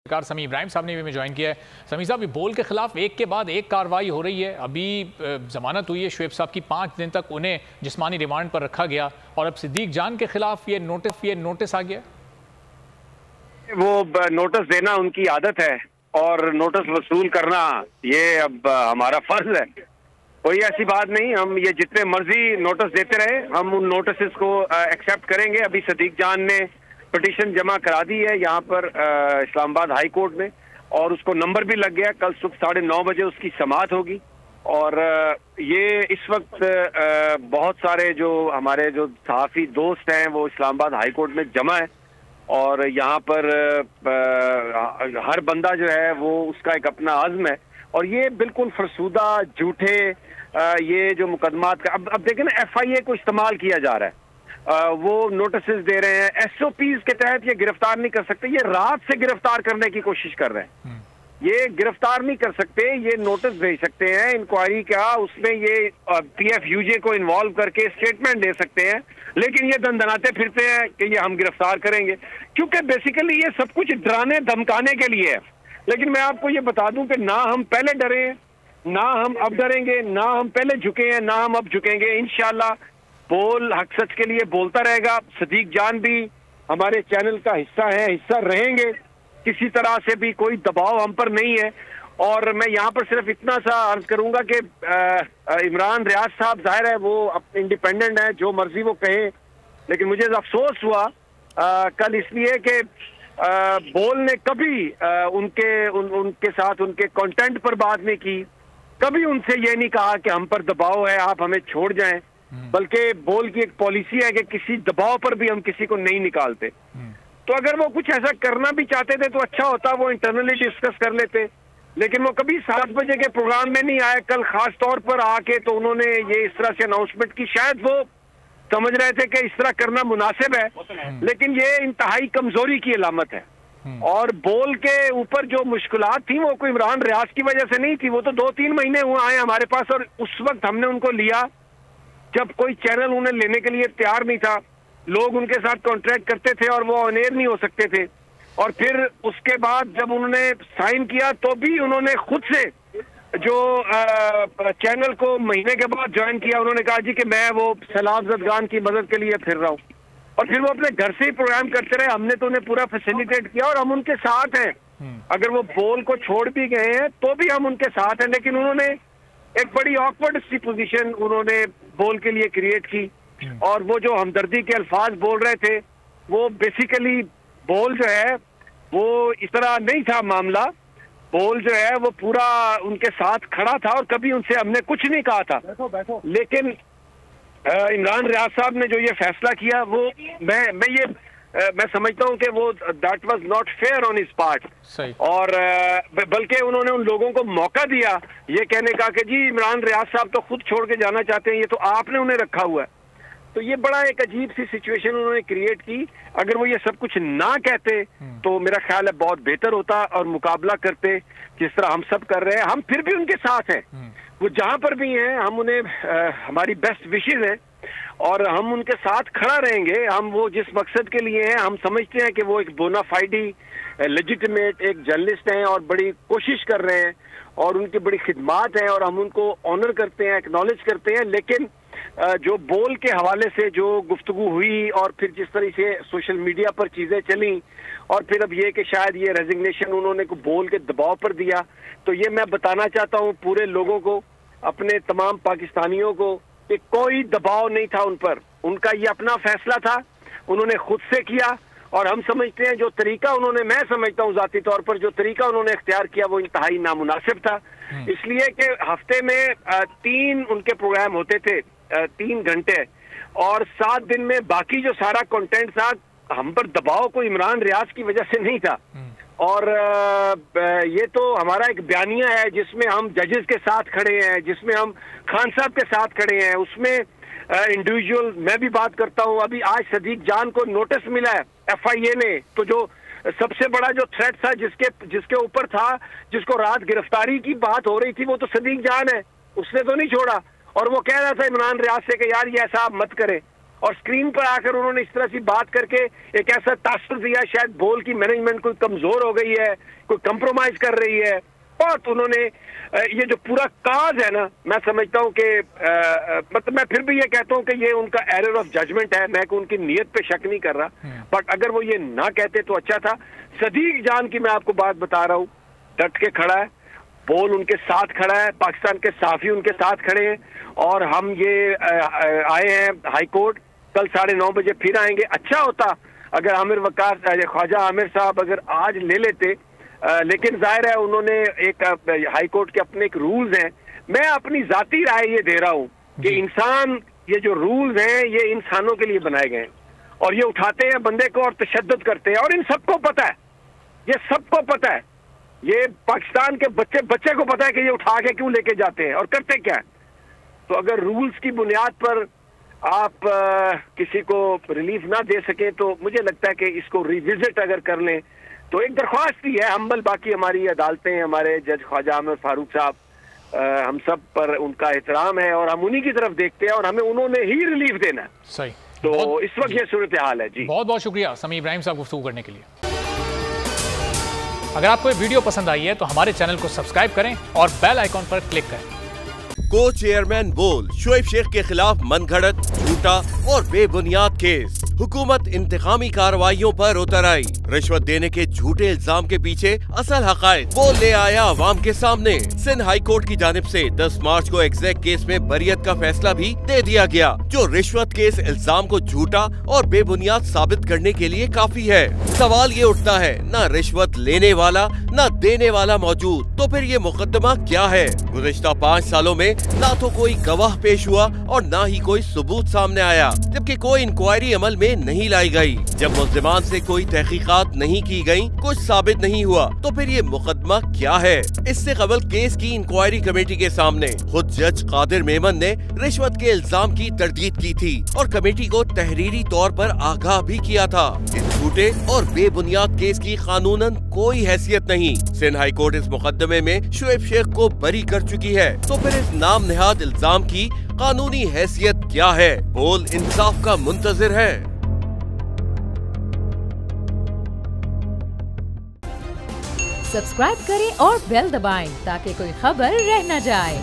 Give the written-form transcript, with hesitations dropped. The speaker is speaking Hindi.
समी इब्राहिम साहब ने भी हमें ज्वाइन किया है। समी साहब, बोल के खिलाफ एक के बाद एक कार्रवाई हो रही है। अभी जमानत हुई है शुएब साहब की, 5 दिन तक उन्हें जिस्मानी रिमांड पर रखा गया और अब सिद्दीक जान के खिलाफ ये नोटिस आ गया। वो नोटिस देना उनकी आदत है और नोटिस वसूल करना ये अब हमारा फर्ज है। कोई ऐसी बात नहीं, हम ये जितने मर्जी नोटिस देते रहे, हम उन नोटिस को एक्सेप्ट करेंगे। अभी सिद्दीक जान ने पिटीशन जमा करा दी है यहाँ पर इस्लामाबाद हाई कोर्ट में और उसको नंबर भी लग गया। कल सुबह 9:30 बजे उसकी समाअत होगी और ये इस वक्त बहुत सारे जो हमारे जो सहाफ़ी दोस्त हैं वो इस्लामाबाद हाई कोर्ट में जमा है और यहाँ पर हर बंदा जो है वो उसका एक अपना आज़्म है और ये बिल्कुल फरसूदा झूठे ये जो मुकदमात का अब देखें ना, FIA को इस्तेमाल किया जा रहा है। वो नोटिस दे रहे हैं, SOPs के तहत ये गिरफ्तार नहीं कर सकते। ये रात से गिरफ्तार करने की कोशिश कर रहे हैं। ये गिरफ्तार नहीं कर सकते, ये नोटिस भेज सकते हैं इंक्वायरी का, उसमें ये PFUJ को इन्वॉल्व करके स्टेटमेंट दे सकते हैं, लेकिन ये दंदनाते फिरते हैं कि ये हम गिरफ्तार करेंगे, क्योंकि बेसिकली ये सब कुछ डराने धमकाने के लिए है। लेकिन मैं आपको ये बता दूं कि ना हम पहले डरे हैं, ना हम अब डरेंगे, ना हम पहले झुके हैं, ना हम अब झुकेंगे। इंशाल्लाह बोल हक सच के लिए बोलता रहेगा। सिद्दीक जान भी हमारे चैनल का हिस्सा है, हिस्सा रहेंगे। किसी तरह से भी कोई दबाव हम पर नहीं है। और मैं यहाँ पर सिर्फ इतना सा अर्ज करूंगा कि इमरान रियाज साहब जाहिर है वो इंडिपेंडेंट है, जो मर्जी वो कहे, लेकिन मुझे अफसोस हुआ कल इसलिए कि बोल ने कभी उनके साथ उनके कंटेंट पर बात नहीं की, कभी उनसे ये नहीं कहा कि हम पर दबाव है, आप हमें छोड़ जाएं, बल्कि बोल की एक पॉलिसी है कि किसी दबाव पर भी हम किसी को नहीं निकालते। तो अगर वो कुछ ऐसा करना भी चाहते थे तो अच्छा होता, वो इंटरनली डिस्कस कर लेते, लेकिन वो कभी 7 बजे के प्रोग्राम में नहीं आए। कल खास तौर पर आके तो उन्होंने ये इस तरह से अनाउंसमेंट की, शायद वो समझ रहे थे कि इस तरह करना मुनासिब है, लेकिन ये इंतहाई कमजोरी की अलामत है। और बोल के ऊपर जो मुश्किलात थी वो कोई इमरान रियाज की वजह से नहीं थी, वो तो 2-3 महीने हुए आए हमारे पास और उस वक्त हमने उनको लिया जब कोई चैनल उन्हें लेने के लिए तैयार नहीं था। लोग उनके साथ कॉन्ट्रैक्ट करते थे और वो ऑन एयर नहीं हो सकते थे। और फिर उसके बाद जब उन्होंने साइन किया तो भी उन्होंने खुद से जो चैनल को महीने के बाद ज्वाइन किया, उन्होंने कहा जी कि मैं वो सैलाब ज़दगान की मदद के लिए फिर रहा हूँ, और फिर वो अपने घर से ही प्रोग्राम करते रहे। हमने तो उन्हें पूरा फैसिलिटेट किया और हम उनके साथ हैं। अगर वो बोल को छोड़ भी गए हैं तो भी हम उनके साथ हैं, लेकिन उन्होंने एक बड़ी ऑकवर्ड सी पोजीशन उन्होंने बोल के लिए क्रिएट की और वो जो हमदर्दी के अल्फाज बोल रहे थे वो बेसिकली बोल जो है वो इस तरह नहीं था मामला। बोल जो है वो पूरा उनके साथ खड़ा था और कभी उनसे हमने कुछ नहीं कहा था। लेकिन इमरान रियाज साहब ने जो ये फैसला किया वो मैं समझता हूँ कि वो that was not fair on his part. और बल्कि उन्होंने उन लोगों को मौका दिया ये कहने का कि जी इमरान रियाज साहब तो खुद छोड़ के जाना चाहते हैं, ये तो आपने उन्हें रखा हुआ है। तो ये बड़ा एक अजीब सी सिचुएशन उन्होंने क्रिएट की। अगर वो ये सब कुछ ना कहते तो मेरा ख्याल है बहुत बेहतर होता और मुकाबला करते जिस तरह हम सब कर रहे हैं। हम फिर भी उनके साथ हैं, वो जहां पर भी हैं हम उन्हें हमारी बेस्ट विशेस है और हम उनके साथ खड़ा रहेंगे। हम वो जिस मकसद के लिए हैं, हम समझते हैं कि वो एक बोनाफाइडी लेजिटिमेट एक जर्नलिस्ट हैं और बड़ी कोशिश कर रहे हैं और उनकी बड़ी खिदमात हैं और हम उनको ऑनर करते हैं, एक्नॉलेज करते हैं। लेकिन जो बोल के हवाले से जो गुफ्तगू हुई और फिर जिस तरह से सोशल मीडिया पर चीज़ें चली और फिर अब ये कि शायद ये रेजिग्नेशन उन्होंने को बोल के दबाव पर दिया, तो ये मैं बताना चाहता हूँ पूरे लोगों को, अपने तमाम पाकिस्तानियों को, कि कोई दबाव नहीं था उन पर। उनका ये अपना फैसला था, उन्होंने खुद से किया और हम समझते हैं जो तरीका उन्होंने, मैं समझता हूँ ज़ाती तौर पर जो तरीका उन्होंने इख्तियार किया वो इंतहाई नामुनासिब था। इसलिए कि हफ्ते में 3 उनके प्रोग्राम होते थे, 3 घंटे, और 7 दिन में बाकी जो सारा कंटेंट था हम पर दबाव कोई इमरान रियाज की वजह से नहीं था। और ये तो हमारा एक बयानिया है जिसमें हम जजेस के साथ खड़े हैं, जिसमें हम खान साहब के साथ खड़े हैं, उसमें इंडिविजुअल मैं भी बात करता हूँ। अभी आज सिद्दीक जान को नोटिस मिला है FIA ने, तो जो सबसे बड़ा जो थ्रेट था जिसके ऊपर था, जिसको रात गिरफ्तारी की बात हो रही थी, वो तो सिद्दीक जान है, उसने तो नहीं छोड़ा। और वो कह रहा था इमरान रियाज से कि यार ये ऐसा आप मत करें, और स्क्रीन पर आकर उन्होंने इस तरह से बात करके एक ऐसा तासुर दिया शायद बोल की मैनेजमेंट कोई कमजोर हो गई है, कोई कंप्रोमाइज कर रही है। बहुत उन्होंने ये जो पूरा काज है ना, मैं समझता हूँ कि मतलब मैं फिर भी ये कहता हूँ कि ये उनका एरर ऑफ जजमेंट है। मैं उनकी नीयत पे शक नहीं कर रहा, बट अगर वो ये ना कहते तो अच्छा था। सदीक जान की मैं आपको बात बता रहा हूँ, डट के खड़ा है, बोल उनके साथ खड़ा है, पाकिस्तान के साफी उनके साथ खड़े हैं, और हम ये आए हैं हाई कोर्ट, कल 9:30 बजे फिर आएंगे। अच्छा होता अगर आमिर वकार ख्वाजा आमिर साहब अगर आज ले लेते, लेकिन जाहिर है उन्होंने एक हाई कोर्ट के अपने एक रूल्स हैं। मैं अपनी जाती राय ये दे रहा हूँ कि इंसान, ये जो रूल्स हैं ये इंसानों के लिए बनाए गए हैं, और ये उठाते हैं बंदे को और तशद्दुद करते हैं, और इन सबको पता है, ये सबको पता है, ये पाकिस्तान के बच्चे को पता है कि ये उठा के क्यों लेके जाते हैं और करते क्या है। तो अगर रूल्स की बुनियाद पर आप किसी को रिलीफ ना दे सके तो मुझे लगता है कि इसको रिविजिट अगर कर लें तो एक दरख्वास्त ही है हम्बल। बाकी हमारी अदालतें, हमारे जज ख्वाजा आमिर फारूक साहब, हम सब पर उनका एहतराम है और हम उन्हीं की तरफ देखते हैं और हमें उन्होंने ही रिलीफ देना है। सही। तो इस वक्त ये सूरत हाल है जी। बहुत बहुत शुक्रिया समी इब्राहिम साहब गुफ्तगू करने के लिए। अगर आपको ये वीडियो पसंद आई है तो हमारे चैनल को सब्सक्राइब करें और बेल आइकॉन पर क्लिक करें। को चेयरमैन बोल शोएब शेख के खिलाफ मनगढ़ंत, झूठा और बेबुनियाद केस। हुकूमत इंतकामी कार्रवाइयों पर उतर आई। रिश्वत देने के झूठे इल्जाम के पीछे असल हकायक वो ले आया अवाम के सामने। सिंध हाई कोर्ट की जानिब से 10 मार्च को एग्जैक्ट केस में बरियत का फैसला भी दे दिया गया, जो रिश्वत केस इल्जाम को झूठा और बेबुनियाद साबित करने के लिए काफी है। सवाल ये उठता है, न रिश्वत लेने वाला न देने वाला मौजूद, तो फिर ये मुकदमा क्या है? गुज़िश्ता 5 सालों में ना तो कोई गवाह पेश हुआ और ना ही कोई सबूत सामने आया, जबकि कोई इंक्वायरी अमल में नहीं लाई गई। जब मुल्जिमान से कोई तहकीकात नहीं की गई, कुछ साबित नहीं हुआ, तो फिर ये मुकदमा क्या है? इससे कबल केस की इंक्वायरी कमेटी के सामने खुद जज कादिर मेमन ने रिश्वत के इल्जाम की तरदीद की थी और कमेटी को तहरीरी तौर पर आगाह भी किया था। इस झूठे और बेबुनियाद केस की कानूनन कोई हैसियत नहीं। सिंध हाई कोर्ट इस मुकदमे में शोएब शेख को बरी कर चुकी है, तो फिर इस नाम नेहाद इल्जाम की कानूनी हैसियत क्या है? बोल इंसाफ का मुंतजिर है। सब्सक्राइब करें और बेल दबाएं ताकि कोई खबर रह न जाए।